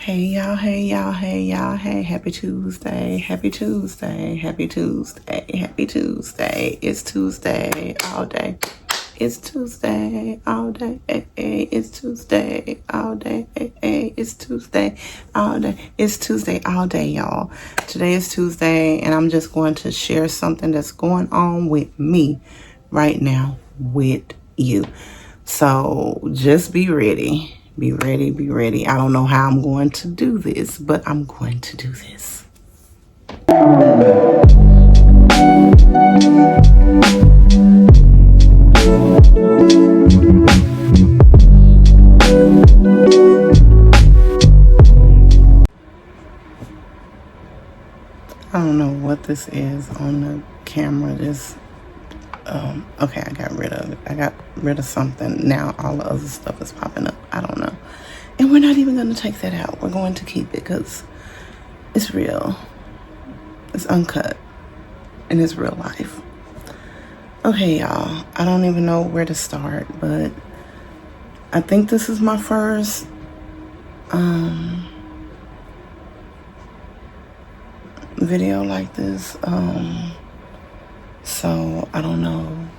Hey y'all, hey y'all, hey y'all, hey, happy Tuesday, happy Tuesday, happy Tuesday, happy Tuesday. It's Tuesday all day. It's Tuesday all day. Hey, hey, it's Tuesday all day. Hey, hey, it's Tuesday all day. It's Tuesday all day, y'all. Today is Tuesday, and I'm just going to share something that's going on with me right now with you. So just be ready. Be ready, be ready. I don't know how I'm going to do this, but I'm going to do this. I don't know what this is on the camera. Okay, I got rid of it. I got rid of something. Now all the other stuff is popping up. I don't know. And we're not even going to take that out. We're going to keep it because it's real. It's uncut. And it's real life. Okay, y'all. I don't even know where to start, but I think this is my first video like this. So I don't know.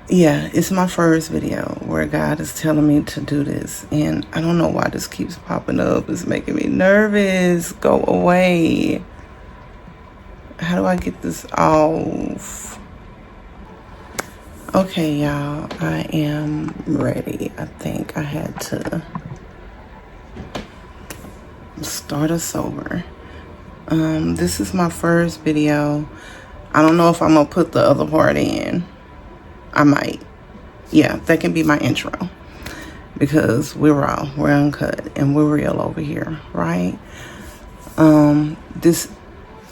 Yeah, it's my first video where God is telling me to do this, and I don't know why this keeps popping up. It's making me nervous. Go away. How do I get this off? Okay, y'all, I am ready. I think I had to start us over. This is my first video. I don't know if I'm gonna put the other part in. I might. Yeah, that can be my intro. Because we're raw, we're uncut, and we're real over here, right? This,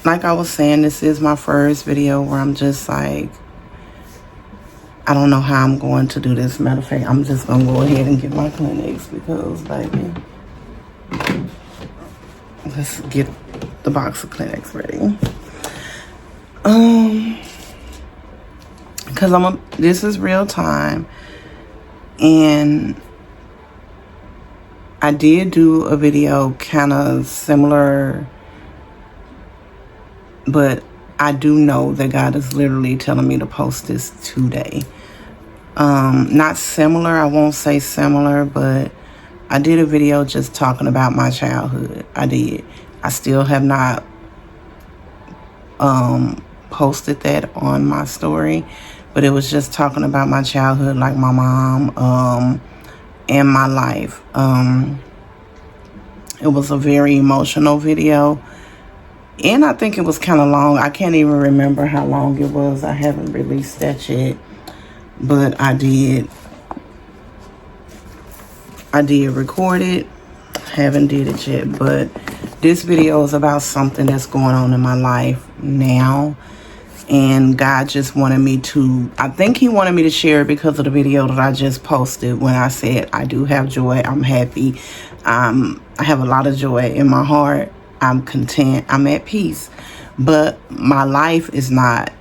like I was saying, this is my first video where I'm just like, I don't know how I'm going to do this. Matter of fact, I'm just gonna go ahead and get my Kleenex because, baby, let's get the box of Kleenex ready. Because this is real time, and I did do a video kind of similar, but I do know that God is literally telling me to post this today. Not similar, I won't say similar, but I did a video just talking about my childhood. I did. I still have not posted that on my story, but it was just talking about my childhood, like my mom, and my life. It was a very emotional video, and I think it was kind of long. I can't even remember how long it was. I haven't released that yet, but I did record it. Haven't did it yet, but this video is about something that's going on in my life now. And God just wanted me to, I think he wanted me to share it because of the video that I just posted when I said I do have joy. I'm happy. I have a lot of joy in my heart. I'm content. I'm at peace. But my life is not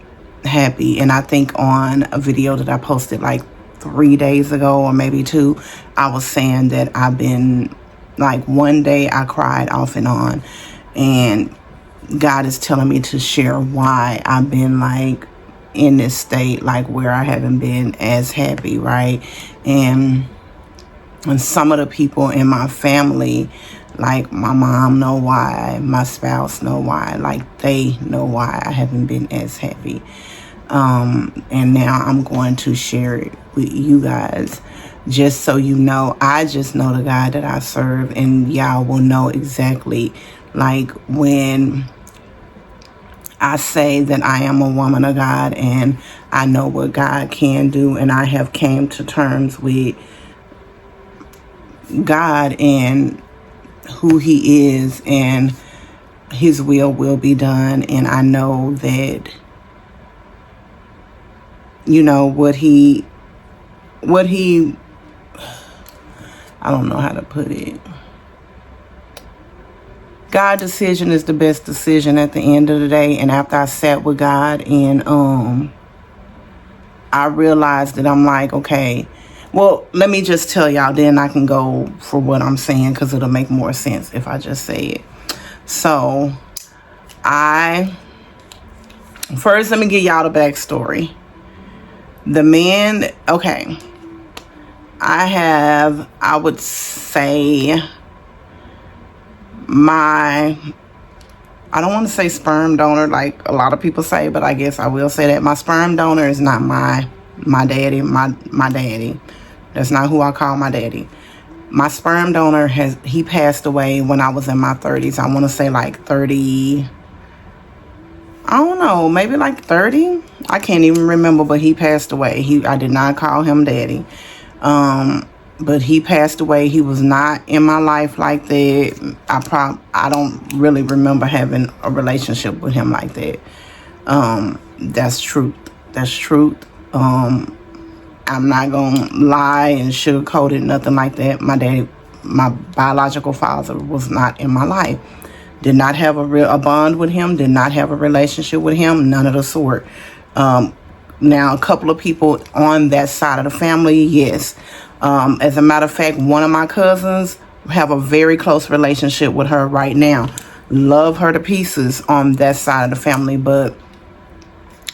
happy. And I think on a video that I posted like 3 days ago or maybe 2, I was saying that I've been, like, one day I cried off and on. And God is telling me to share why I've been like in this state, like where I haven't been as happy, right? And some of the people in my family, like my mom know why, my spouse know why, like they know why I haven't been as happy. And now I'm going to share it with you guys. Just so you know, I just know the God that I serve, and y'all will know exactly, like, when I say that I am a woman of God and I know what God can do, and I have came to terms with God and who he is, and his will be done. And I know that, you know, what he I don't know how to put it. God's decision is the best decision at the end of the day. And after I sat with God, and I realized that I'm like, okay, Well, let me just tell y'all, then I can go for what I'm saying, because it'll make more sense if I just say it. So, first, let me give y'all the backstory. The man, okay, I would say, I don't want to say sperm donor like a lot of people say, but I guess I will say that my sperm donor is not my daddy, my daddy. That's not who I call my daddy. My sperm donor he passed away when I was in my 30s. I want to say like 30, I don't know, maybe like 30. I can't even remember, but he passed away. I did not call him daddy. But he passed away. He was not in my life like that. I don't really remember having a relationship with him like that. That's truth. That's truth. I'm not gonna lie and sugarcoat it, nothing like that. My daddy, my biological father, was not in my life. Did not have a bond with him. Did not have a relationship with him. None of the sort. Now, a couple of people on that side of the family, yes. As a matter of fact, one of my cousins have a very close relationship with her right now. Love her to pieces on that side of the family, but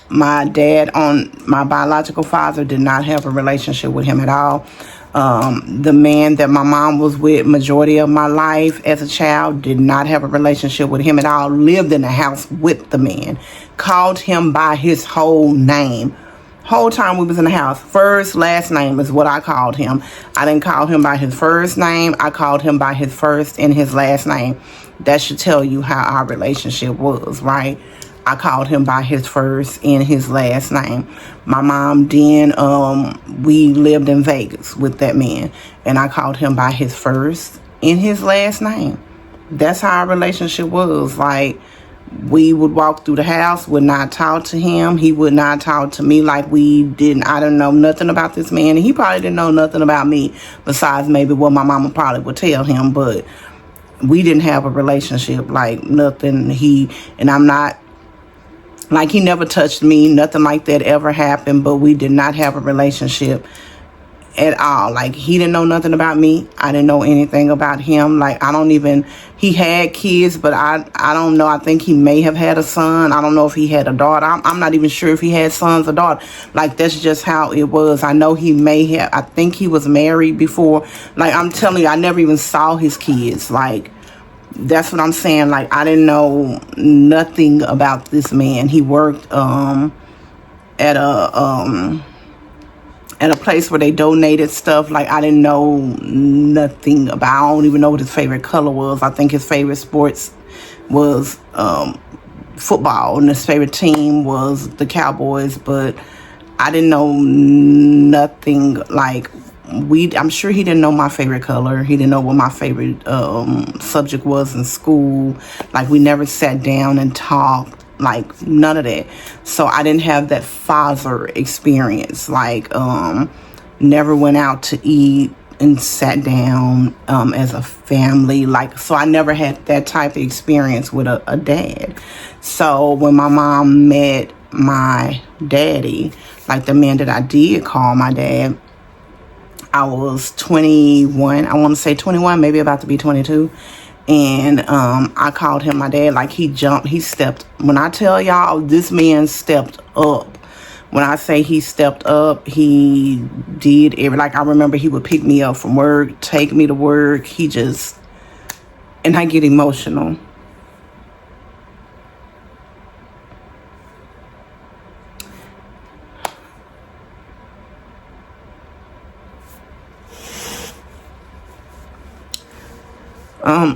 my dad, on my biological father, did not have a relationship with him at all. The man that my mom was with majority of my life as a child did not have a relationship with him at all. Lived in the house with the man. Called him by his whole name. Whole time we was in the house. First, last name is what I called him. I didn't call him by his first name. I called him by his first and his last name. That should tell you how our relationship was, right? I called him by his first and his last name. My mom then, we lived in Vegas with that man, and I called him by his first and his last name. That's how our relationship was. Like, we would walk through the house, would not talk to him. He would not talk to me. Like, I didn't know nothing about this man, and he probably didn't know nothing about me besides maybe what my mama probably would tell him, but we didn't have a relationship, like nothing. I'm not, like, he never touched me, nothing like that ever happened, but we did not have a relationship at all. Like, he didn't know nothing about me. I didn't know anything about him. Like, he had kids, but I don't know. I think he may have had a son. I don't know if he had a daughter. I'm not even sure if he had sons or daughters. Like, that's just how it was. I know he may have, I think he was married before. Like, I'm telling you, I never even saw his kids. Like, that's what I'm saying. Like, I didn't know nothing about this man. He worked at a place where they donated stuff. Like, I didn't know nothing about. I don't even know what his favorite color was. I think his favorite sports was football, and his favorite team was the Cowboys. But I didn't know nothing. Like, I'm sure he didn't know my favorite color. He didn't know what my favorite subject was in school. Like, we never sat down and talked. Like, none of that. So I didn't have that father experience. Like, never went out to eat and sat down as a family. Like, so I never had that type of experience with a dad. So when my mom met my daddy, like the man that I did call my dad, I was 21. I want to say 21, maybe about to be 22. And I called him my dad. Like, he stepped. When I tell y'all, this man stepped up. When I say he stepped up, he did like, I remember he would pick me up from work, take me to work. And I get emotional.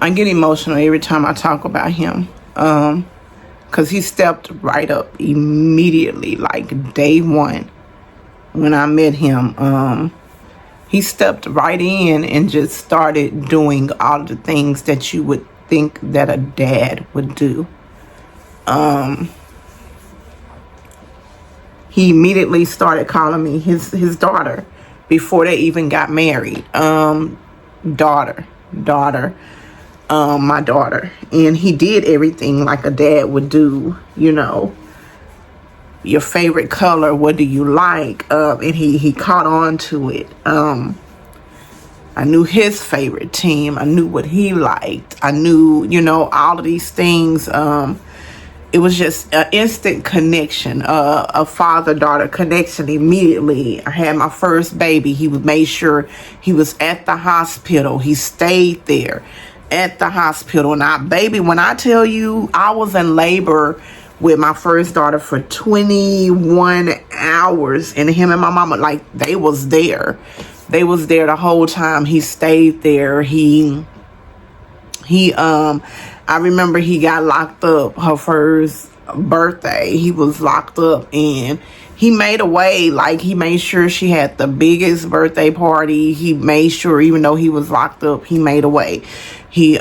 I get emotional every time I talk about him, because he stepped right up immediately, like day one when I met him. He stepped right in and just started doing all the things that you would think that a dad would do. He immediately started calling me his daughter before they even got married. Daughter. My daughter. And he did everything like a dad would do, you know. your favorite color, what do you like? And he caught on to it. I knew his favorite team. I knew what he liked. I knew, all of these things. It was just an instant connection, a father-daughter connection immediately. I had my first baby. He made sure he was at the hospital. He stayed there at the hospital. And baby, when I tell you, I was in labor with my first daughter for 21 hours. And him and my mama, like, they was there. They was there the whole time. He stayed there. I remember he got locked up her first birthday. He was locked up and he made a way. Like, he made sure she had the biggest birthday party. He made sure, even though he was locked up, he made a way. He,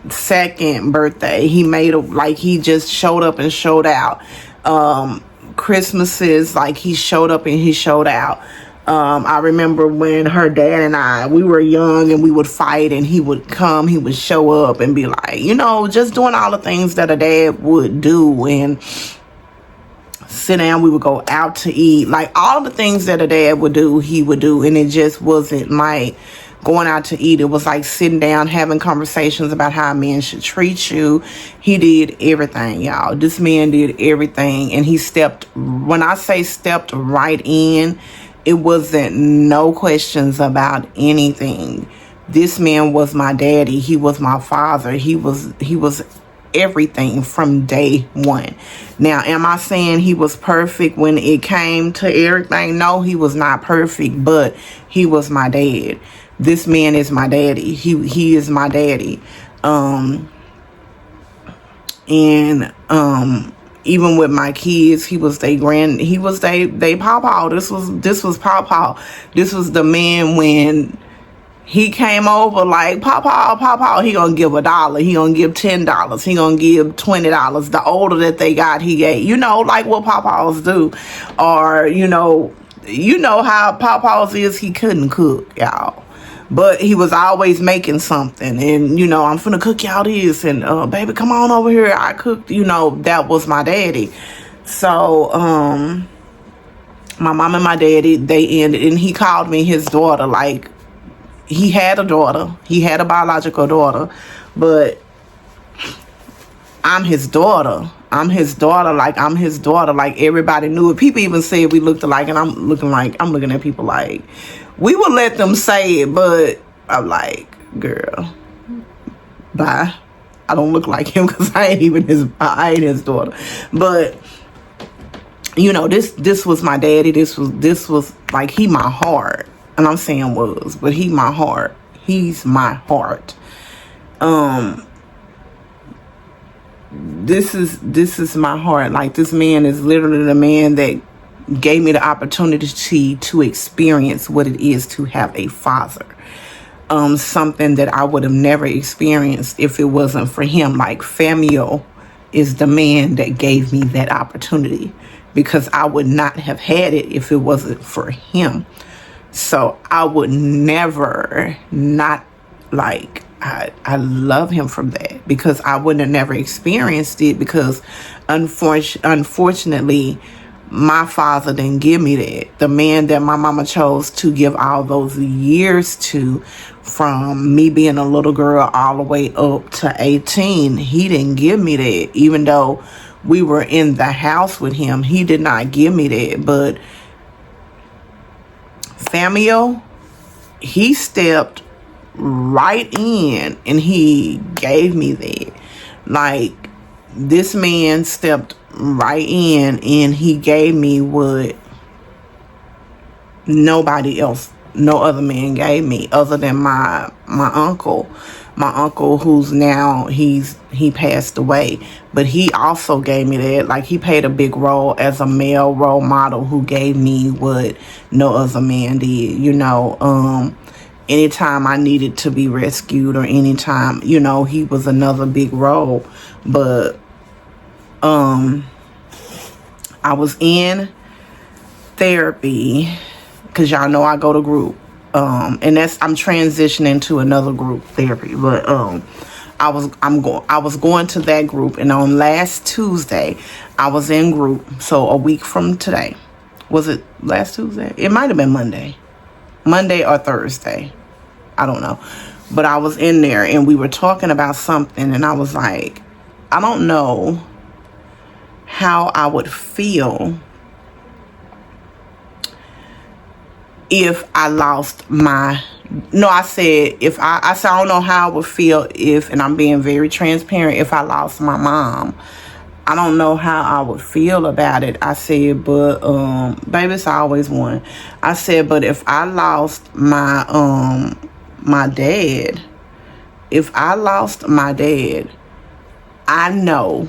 second birthday, he just showed up and showed out. Christmases, like, he showed up and he showed out. I remember when her dad and we were young and we would fight, and he would show up and be like, just doing all the things that a dad would do, and sit down. We would go out to eat, like all the things that a dad would do, he would do. And it just wasn't like going out to eat. It was like sitting down, having conversations about how a man should treat you. He did everything, y'all. This man did everything. And he when I say stepped right in, it wasn't no questions about anything. This man was my daddy. He was my father. He was everything from day one. Now, am I saying he was perfect when it came to everything? No, he was not perfect, but he was my dad. This man is my daddy. He is my daddy. Even with my kids, he was they pawpaw. This was pawpaw. This was the man when he came over, like, pawpaw, he gonna give $1, he gonna give $10, he gonna give $20. The older that they got, he gave, like what pawpaws do. Or, how pawpaws is, he couldn't cook, y'all. But he was always making something. And, I'm finna cook y'all this. And, baby, come on over here. I cooked. That was my daddy. So, my mom and my daddy, they ended. And he called me his daughter. Like, he had a daughter. He had a biological daughter. But I'm his daughter. I'm his daughter. Like, everybody knew it. People even said we looked alike. And I'm looking at people like, we would let them say it, but I'm like, girl, bye. I don't look like him because I ain't his daughter. But this was my daddy. This was like, he my heart. And I'm saying was, but he my heart. He's my heart. This is my heart. Like, this man is literally the man that gave me the opportunity to experience what it is to have a father. Something that I would have never experienced if it wasn't for him. Like, Famuel is the man that gave me that opportunity, because I would not have had it if it wasn't for him. So I would never not, like, I love him from that, because I wouldn't have never experienced it, because unfortunately, my father didn't give me that. The man that my mama chose to give all those years to, from me being a little girl all the way up to 18, he didn't give me that. Even though we were in the house with him, he did not give me that. But Famuel, he stepped right in and he gave me that. Like, this man stepped right in and he gave me what nobody else, no other man gave me, other than my uncle who's now, he passed away, but he also gave me that. Like, he played a big role as a male role model who gave me what no other man did. Anytime I needed to be rescued, or anytime, he was another big role. But I was in therapy, because y'all know I go to group, and I'm transitioning to another group therapy. But I was going to that group, and on last Tuesday I was in group. So a week from today. Was it last Tuesday? It might have been Monday or Thursday. I don't know. But I was in there and we were talking about something, and I was like, I don't know how I would feel if I lost my, no, I said, I said, I don't know how I would feel if, and I'm being very transparent, if I lost my mom. I don't know how I would feel about it. I said, but, baby, it's always one. I said, but if I lost my, my dad, I know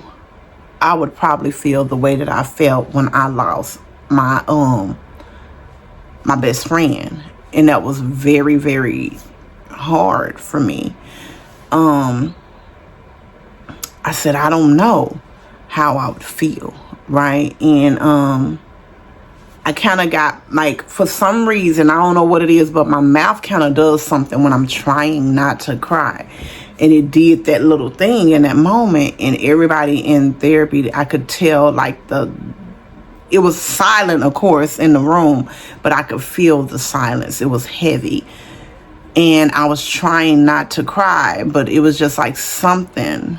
I would probably feel the way that I felt when I lost my, my best friend. And that was very, very hard for me. I said, I don't know how I would feel, right? And I kind of got, like, for some reason, I don't know what it is, but my mouth kind of does something when I'm trying not to cry. And it did that little thing in that moment. And everybody in therapy, I could tell, like, it was silent, of course, in the room, but I could feel the silence. It was heavy. And I was trying not to cry, but it was just like something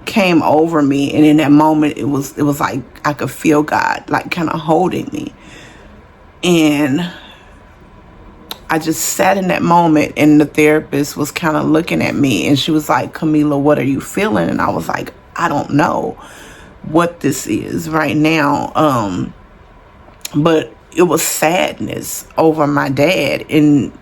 came over me. And in that moment, it was like I could feel God, like, kind of holding me. And I just sat in that moment, and the therapist was kind of looking at me, and she was like, Camila, what are you feeling? And I was like, I don't know what this is right now. But it was sadness over my dad, and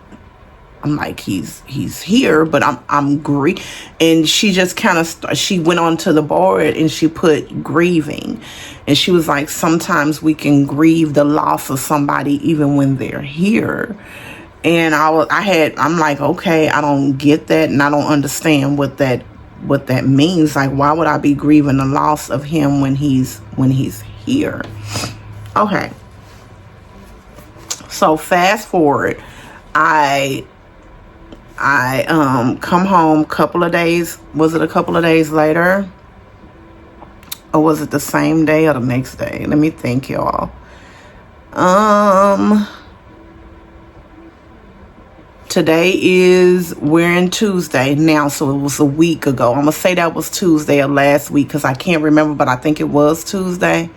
I'm like, he's here, but I'm grieving. And she just kind of she went onto the board and she put grieving, and she was like, sometimes we can grieve the loss of somebody even when they're here. And I'm like, okay, I don't get that, and I don't understand what that means. Like, why would I be grieving the loss of him when he's here? Okay. So fast forward, I come home a couple of days. Was it a couple of days later? Or was it the same day or the next day? Let me think, y'all. We're in Tuesday now, so it was a week ago. I'm going to say that was Tuesday or last week because I can't remember, but I think it was Tuesday.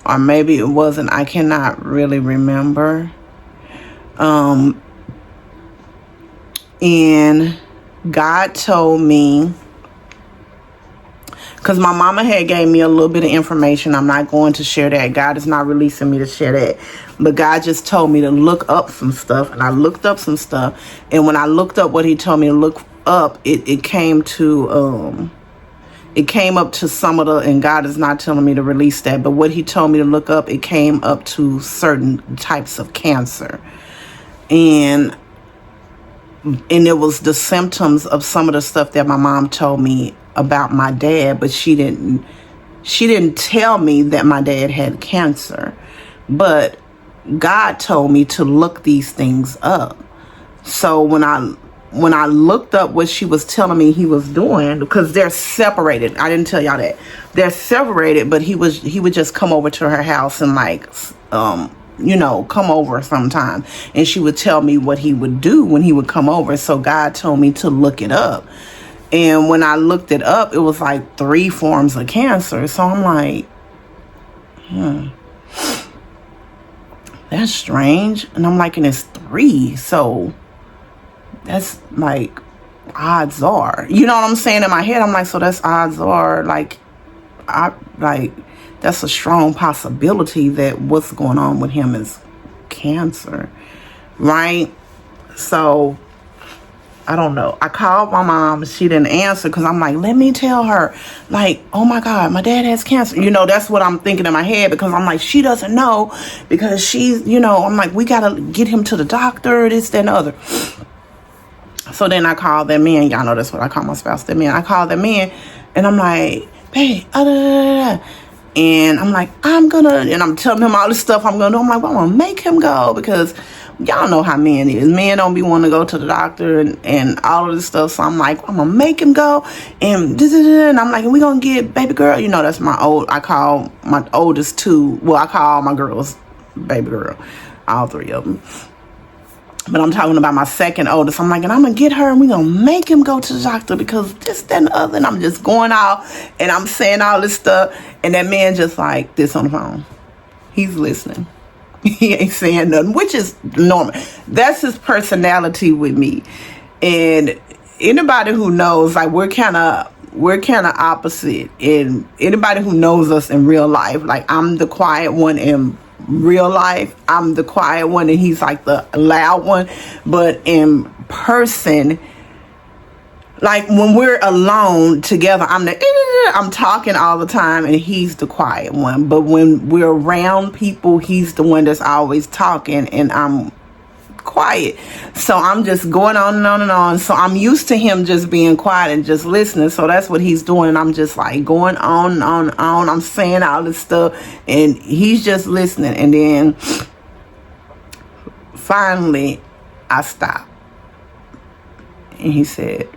Or maybe it wasn't. I cannot really remember. And God told me, because my mama had gave me a little bit of information. I'm not going to share that. God is not releasing me to share that. But God just told me to look up some stuff. And I looked up some stuff. And when I looked up what he told me to look up, it came to, it came up to some of the, and God is not telling me to release that. But what he told me to look up, it came up to certain types of cancer. And it was the symptoms of some of the stuff that my mom told me about my dad, but she didn't tell me that my dad had cancer. But God told me to look these things up. So when I looked up what she was telling me he was doing, because they're separated. I didn't tell y'all that. They're separated, but he would just come over to her house and, like, come over sometime, and she would tell me what he would do when he would come over. So God told me to look it up. And when I looked it up, it was like 3 forms of cancer. So I'm like, that's strange. And I'm like, and it's 3. So that's like, odds are, you know what I'm saying? In my head, I'm like, so that's odds are, like, that's a strong possibility that what's going on with him is cancer, right? So I don't know. I called my mom. She didn't answer because I'm like, let me tell her, like, oh my God, my dad has cancer. That's what I'm thinking in my head, because I'm like, she doesn't know, because she's, I'm like, we got to get him to the doctor, this, that, and the other. So then I called them in. Y'all know that's what I call my spouse, them in. I called them in, and I'm like, hey, and I'm like, and I'm telling him all this stuff I'm going to do. I'm like, well, I'm going to make him go, because y'all know how men is. Men don't be wanting to go to the doctor and all of this stuff. So I'm like, I'm gonna make him go, and and I'm like, we gonna get baby girl. You know, that's I call my oldest two. Well, I call all my girls baby girl, all three of them. But I'm talking about my second oldest. I'm like, and I'm gonna get her, and we gonna make him go to the doctor because this, that, and the other. And I'm just going out, and I'm saying all this stuff, and that man just like this on the phone. He's listening. He ain't saying nothing, which is normal. That's his personality with me. And anybody who knows, like, we're kind of opposite. And anybody who knows us in real life, like, I'm the quiet one in real life. I'm the quiet one, and he's like the loud one. But in person, like when we're alone together, I'm talking all the time, and he's the quiet one. But when we're around people, he's the one that's always talking, and I'm quiet. So I'm just going on and on and on. So I'm used to him just being quiet and just listening. So that's what he's doing. I'm just like going on and on and on. I'm saying all this stuff, and he's just listening. And then finally, I stopped, and he said,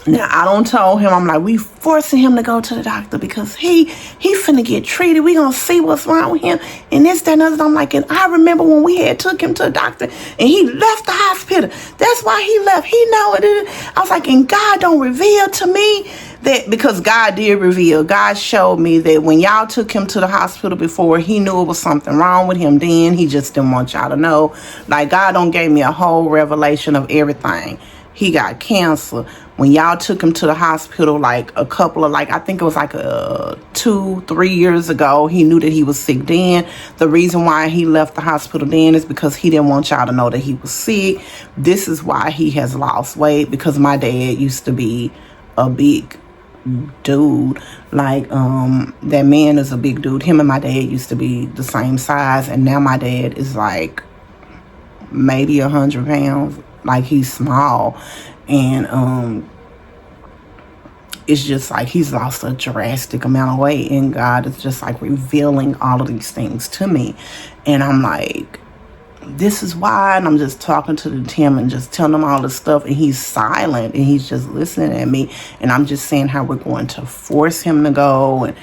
now, I don't tell him, I'm like, we forcing him to go to the doctor because he finna get treated. We gonna see what's wrong with him. And this, that, and other. I'm like, and I remember when we had took him to the doctor and he left the hospital. That's why he left. He know it. I was like, and God don't reveal to me that, because God did reveal. God showed me that when y'all took him to the hospital before, he knew it was something wrong with him then. He just didn't want y'all to know. Like, God don't gave me a whole revelation of everything. He got cancer. When y'all took him to the hospital, like a couple of, like, I think it was like 2-3 years ago, he knew that he was sick then. The reason why he left the hospital then is because he didn't want y'all to know that he was sick. This is why he has lost weight, because my dad used to be a big dude. Like, that man is a big dude. Him and my dad used to be the same size, and now my dad is like maybe 100 pounds. Like, he's small, and it's just like he's lost a drastic amount of weight, and God is just like revealing all of these things to me. And I'm like, this is why. And I'm just talking to Tim and just telling him all this stuff, and he's silent, and he's just listening at me. And I'm just saying how we're going to force him to go and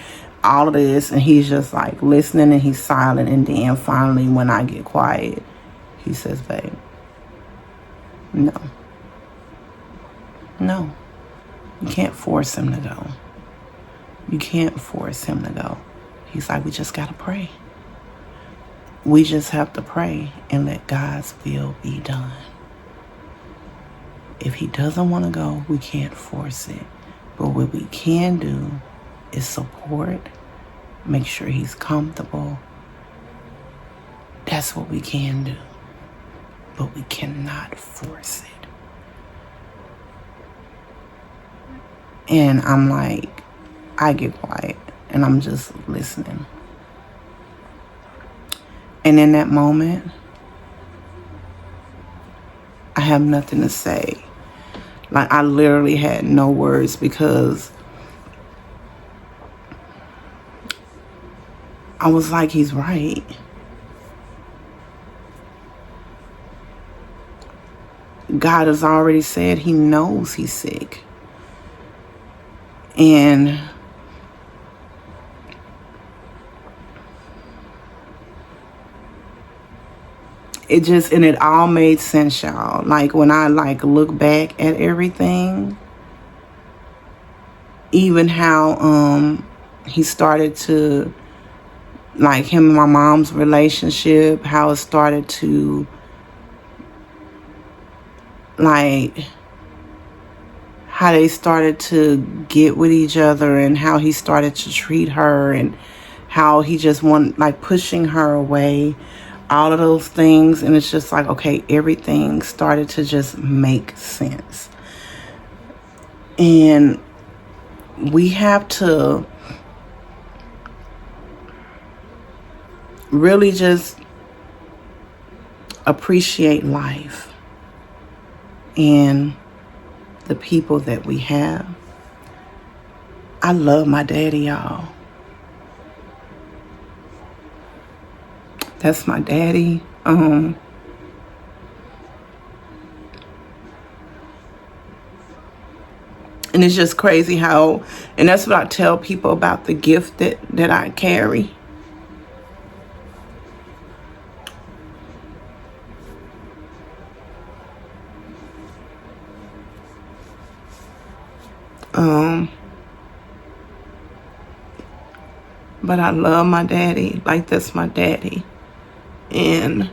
all of this, and he's just like listening, and he's silent. And then finally, when I get quiet, he says, babe, no, you can't force him to go. You can't force him to go. He's like, we just got to pray. We just have to pray and let God's will be done. If he doesn't want to go, we can't force it. But what we can do is support, make sure he's comfortable. That's what we can do. But we cannot force it. And I'm like, I get quiet and I'm just listening. And in that moment, I have nothing to say. Like, I literally had no words, because I was like, he's right. God has already said he knows he's sick. And it all made sense, y'all. Like, when I look back at everything, even how he started to, like, him and my mom's relationship, how it started to, like, how they started to get with each other, and how he started to treat her, and how he just wanted, like, pushing her away, all of those things. And it's just like, okay, everything started to just make sense. And we have to really just appreciate life and the people that we have. I love my daddy, y'all. That's my daddy. And it's just crazy how, and that's what I tell people about the gift that I carry. But I love my daddy. Like, that's my daddy. And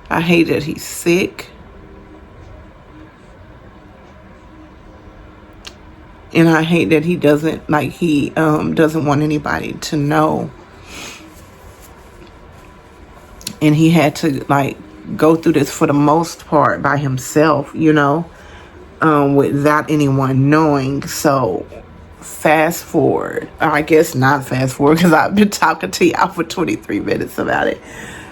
I hate that he's sick. And I hate that he doesn't, like, he doesn't want anybody to know. And he had to, like, go through this for the most part by himself, you know, without anyone knowing. So fast forward, or I guess not fast forward, because I've been talking to y'all for 23 minutes about it.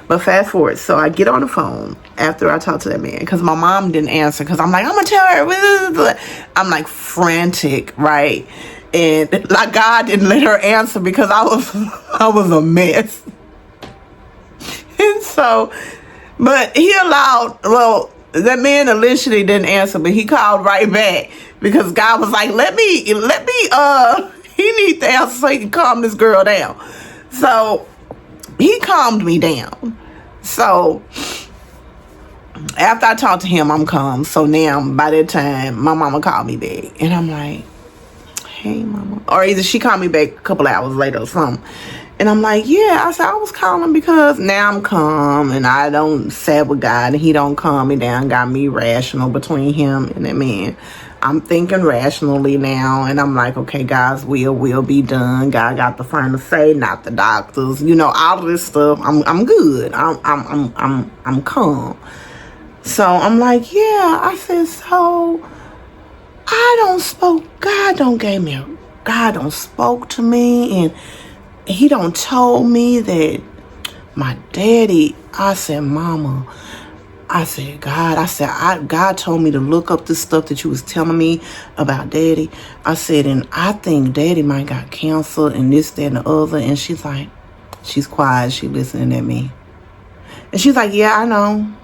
But fast forward, so I get on the phone after I talk to that man, because my mom didn't answer, because I'm like, I'm gonna tell her. I'm like frantic, right? And like, God didn't let her answer because I was a mess. And so, but he allowed, well, that man initially didn't answer, but he called right back, because God was like, let me, he needs to answer so he can calm this girl down. So he calmed me down. So after I talked to him, I'm calm. So now by that time, my mama called me back, and I'm like, hey mama, or either she called me back a couple hours later or something. And I'm like, yeah. I said, I was calling because now I'm calm and I don't sad with God, and he don't calm me down, got me rational between him and that man. I'm thinking rationally now, and I'm like, okay, God's will be done. God got the final say, not the doctors. You know, all of this stuff. I'm good. I'm calm. So I'm like, yeah. I said, so I don't spoke. God don't spoke to me, and he don't told me that my daddy. I said, mama, I said, God, God told me to look up this stuff that you was telling me about daddy. I said, and I think daddy might got cancer and this, that, and the other. And she's like, she's quiet. She listening at me. And she's like, yeah, I know.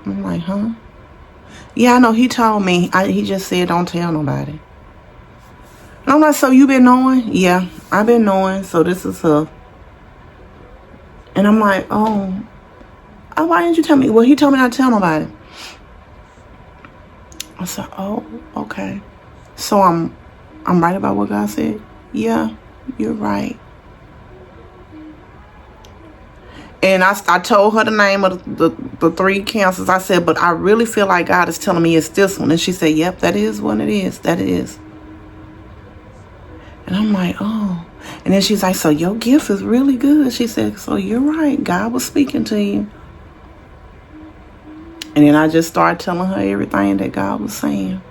I'm like, huh? Yeah, I know. He told me. He just said, don't tell nobody. And I'm like, so you been knowing? Yeah, I've been knowing. So this is her. And I'm like, oh, why didn't you tell me? Well, he told me not to tell nobody. I said, oh, okay. So I'm right about what God said? Yeah, you're right. And I told her the name of the 3 cancers. I said, but I really feel like God is telling me it's this one. And she said, yep, that is what it is. That it is. And I'm like, oh. And then she's like, so your gift is really good. She said, so you're right. God was speaking to you. And then I just started telling her everything that God was saying.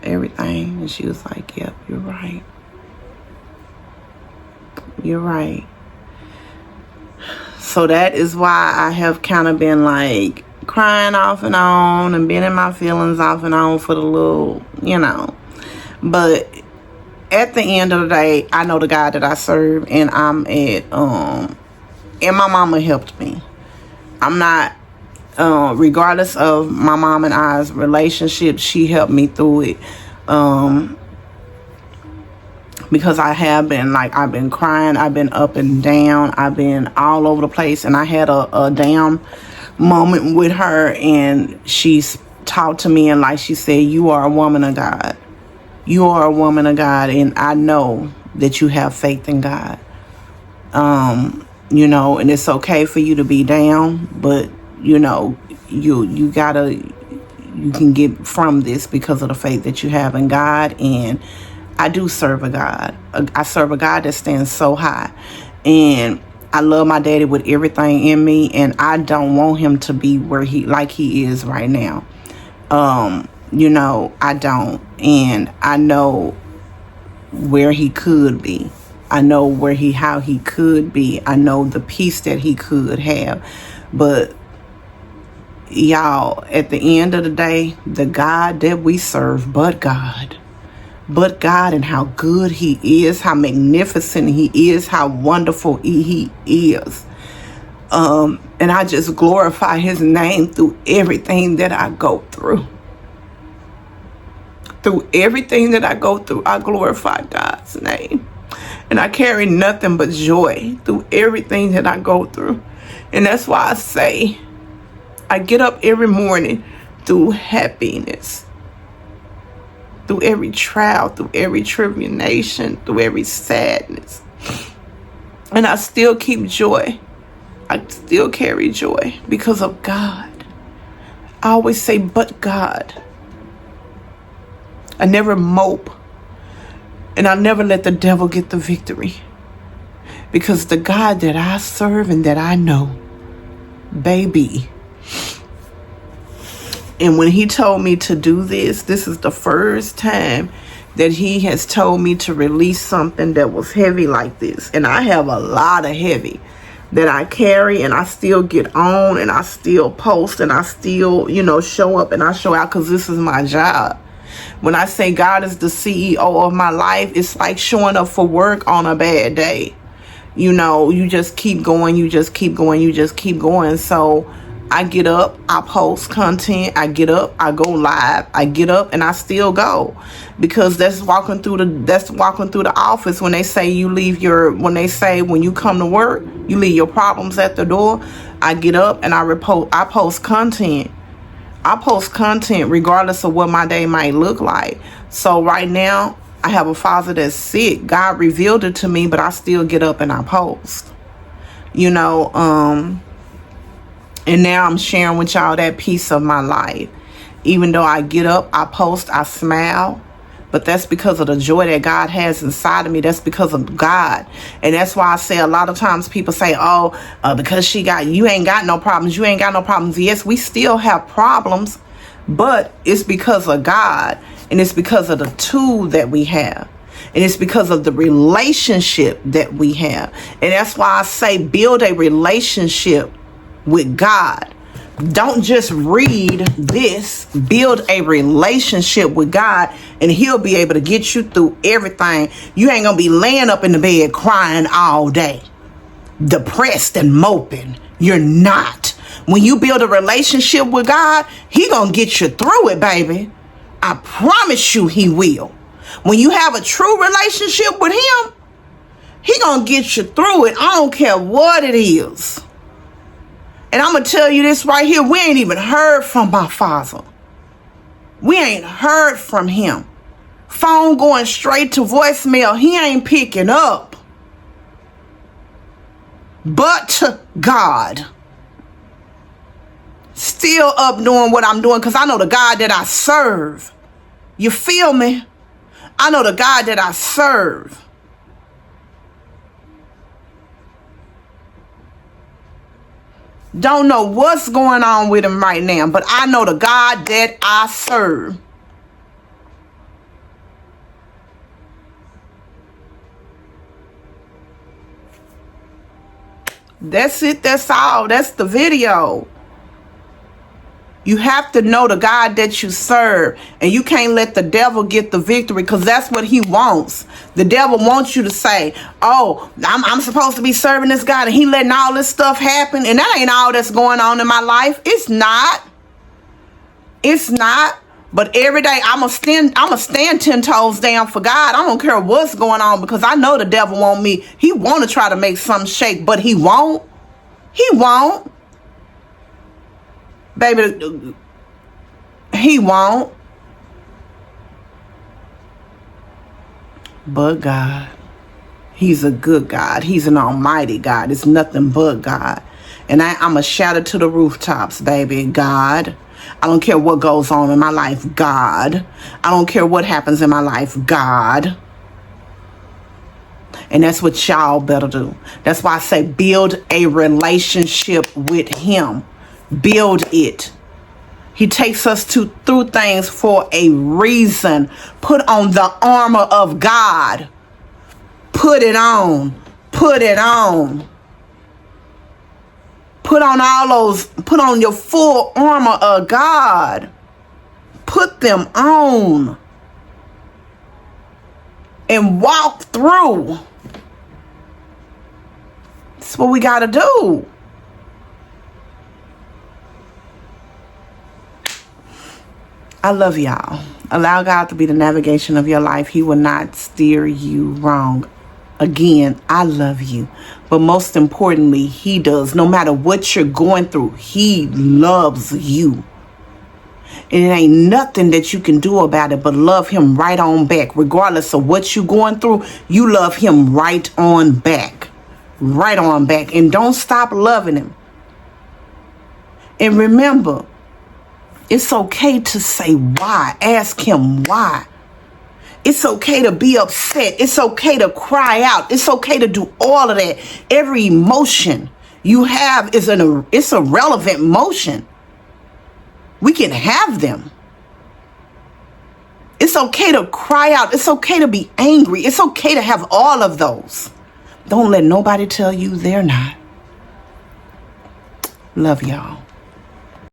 Everything. And she was like, yep, you're right. You're right. So that is why I have kind of been like crying off and on and been in my feelings off and on for the little, you know. But at the end of the day, I know the God that I serve, and I'm at, and my mama helped me. I'm not, regardless of my mom and I's relationship, she helped me through it. Because I have been, like, I've been crying, I've been up and down, I've been all over the place, and I had a down moment with her, and she's talked to me, and like she said, you are a woman of God. You are a woman of God, and I know that you have faith in God. You know, and it's okay for you to be down, but, you know, you can get from this because of the faith that you have in God. And I do serve a God. I serve a God that stands so high. And I love my daddy with everything in me, and I don't want him to be where he is right now. You know, I don't. And I know where he could be. I know how he could be. I know the peace that he could have. But y'all, at the end of the day, the God that we serve, but God, and how good he is, how magnificent he is, how wonderful he is. And I just glorify his name through everything that I go through. Through everything that I go through, I glorify God's name. And I carry nothing but joy through everything that I go through. And that's why I say, I get up every morning through happiness. Through every trial, through every tribulation, through every sadness. And I still keep joy. I still carry joy because of God. I always say, but God. I never mope. And I never let the devil get the victory. Because the God that I serve and that I know, baby. And when he told me to do this is the first time that he has told me to release something that was heavy like this. And I have a lot of heavy that I carry, and I still get on, and I still post, and I still, show up and I show out because this is my job. When I say God is the CEO of my life, it's like showing up for work on a bad day. You just keep going, you just keep going, you just keep going. So I get up, I post content, I get up, I go live, I get up and I still go. Because that's walking through the office when they say when you come to work, you leave your problems at the door. I get up and I post content. I post content regardless of what my day might look like. So right now, I have a father that's sick. God revealed it to me, but I still get up and I post. And now I'm sharing with y'all that piece of my life. Even though I get up, I post, I smile. But that's because of the joy that God has inside of me. That's because of God. And that's why I say a lot of times people say, because you ain't got no problems. You ain't got no problems. Yes, we still have problems. But it's because of God. And it's because of the tool that we have. And it's because of the relationship that we have. And that's why I say build a relationship with God. Don't just read this. Build a relationship with God, and he'll be able to get you through everything. You ain't gonna be laying up in the bed crying all day, depressed and moping. You're not. When you build a relationship with God, he gonna get you through it, baby. I promise you he will. When you have a true relationship with him, he gonna get you through it. I don't care what it is. And I'm going to tell you this right here. We ain't even heard from my father. We ain't heard from him. Phone going straight to voicemail. He ain't picking up. But God. Still up doing what I'm doing because I know the God that I serve. You feel me? I know the God that I serve. Don't know what's going on with him right now, but I know the God that I serve. That's it. That's all. That's the video. You have to know the God that you serve, and you can't let the devil get the victory because that's what he wants. The devil wants you to say, I'm supposed to be serving this God, and he letting all this stuff happen, and that ain't all that's going on in my life. It's not. It's not. But every day I'ma stand 10 toes down for God. I don't care what's going on because I know the devil want me. He want to try to make something shake, but he won't. He won't. Baby, he won't. But God, he's a good God. He's an almighty God. It's nothing but God. And I'm a shout it to the rooftops, baby. God. I don't care what goes on in my life. God. I don't care what happens in my life. God. And that's what y'all better do. That's why I say build a relationship with him. Build it. He takes us through things for a reason. Put on the armor of God. Put it on. Put it on. Put on your full armor of God. Put them on. And walk through. That's what we got to do. I love y'all. Allow God to be the navigation of your life. He will not steer you wrong. Again, I love you. But most importantly, he does. No matter what you're going through, he loves you. And it ain't nothing that you can do about it but love him right on back. Regardless of what you're going through, you love him right on back. Right on back. And don't stop loving him. And remember, it's okay to say why. Ask him why. It's okay to be upset. It's okay to cry out. It's okay to do all of that. Every emotion you have it's a relevant emotion. We can have them. It's okay to cry out. It's okay to be angry. It's okay to have all of those. Don't let nobody tell you they're not. Love y'all.